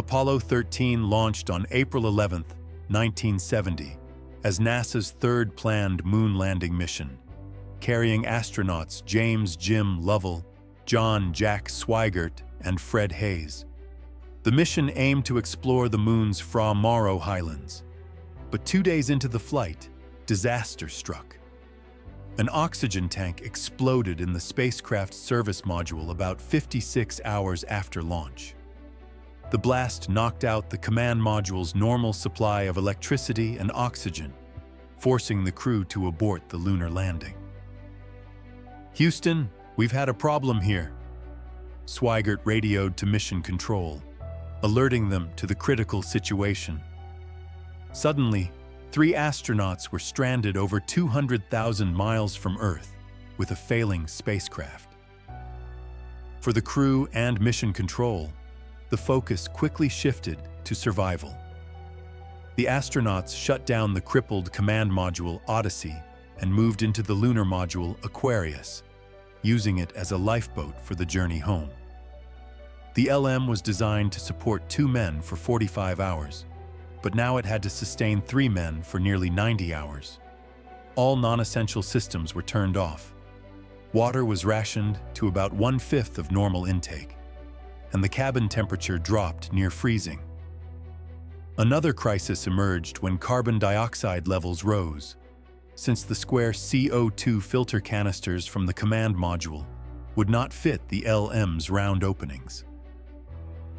Apollo 13 launched on April 11, 1970, as NASA's third planned moon landing mission, carrying astronauts James Jim Lovell, John Jack Swigert, and Fred Haise. The mission aimed to explore the moon's Fra Mauro highlands. But 2 days into the flight, disaster struck. An oxygen tank exploded in the spacecraft service module about 56 hours after launch. The blast knocked out the command module's normal supply of electricity and oxygen, forcing the crew to abort the lunar landing. "Houston, we've had a problem here," Swigert radioed to Mission Control, alerting them to the critical situation. Suddenly, 3 astronauts were stranded over 200,000 miles from Earth with a failing spacecraft. For the crew and Mission Control, the focus quickly shifted to survival. The astronauts shut down the crippled command module Odyssey and moved into the lunar module Aquarius, using it as a lifeboat for the journey home. The LM was designed to support 2 men for 45 hours, but now it had to sustain 3 men for nearly 90 hours. All non-essential systems were turned off. Water was rationed to about 1/5 of normal intake, and the cabin temperature dropped near freezing. Another crisis emerged when carbon dioxide levels rose, since the square CO2 filter canisters from the command module would not fit the LM's round openings.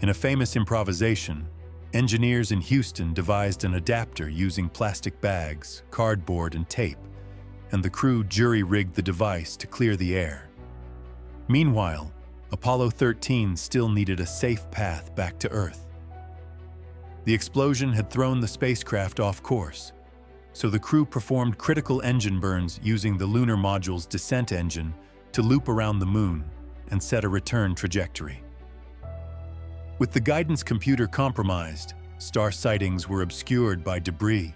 In a famous improvisation, engineers in Houston devised an adapter using plastic bags, cardboard, and tape, and the crew jury-rigged the device to clear the air. Meanwhile, Apollo 13 still needed a safe path back to Earth. The explosion had thrown the spacecraft off course, so the crew performed critical engine burns using the lunar module's descent engine to loop around the moon and set a return trajectory. With the guidance computer compromised, star sightings were obscured by debris.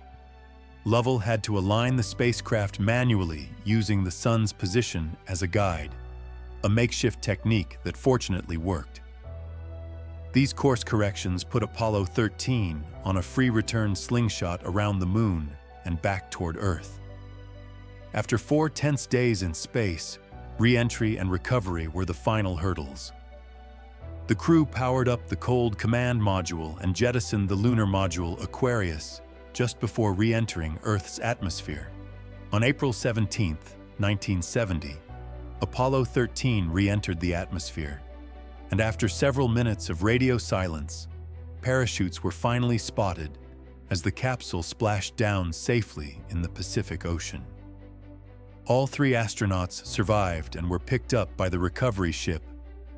Lovell had to align the spacecraft manually using the sun's position as a guide, a makeshift technique that fortunately worked. These course corrections put Apollo 13 on a free return slingshot around the moon and back toward Earth. After 4 tense days in space, re-entry and recovery were the final hurdles. The crew powered up the cold command module and jettisoned the lunar module Aquarius just before re-entering Earth's atmosphere. On April 17, 1970, Apollo 13 re-entered the atmosphere, and after several minutes of radio silence, parachutes were finally spotted as the capsule splashed down safely in the Pacific Ocean. All 3 astronauts survived and were picked up by the recovery ship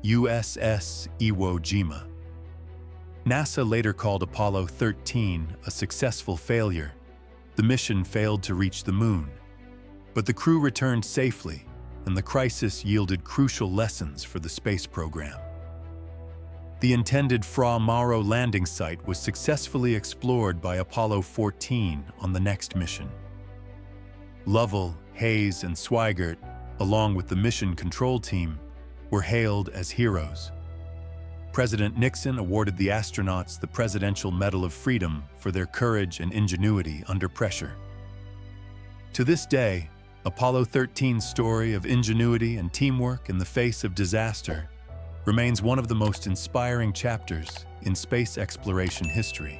USS Iwo Jima. NASA later called Apollo 13 a successful failure. The mission failed to reach the moon, but the crew returned safely, and the crisis yielded crucial lessons for the space program. The intended Fra Mauro landing site was successfully explored by Apollo 14 on the next mission. Lovell, Haise, and Swigert, along with the mission control team, were hailed as heroes. President Nixon awarded the astronauts the Presidential Medal of Freedom for their courage and ingenuity under pressure. To this day, Apollo 13's story of ingenuity and teamwork in the face of disaster remains one of the most inspiring chapters in space exploration history.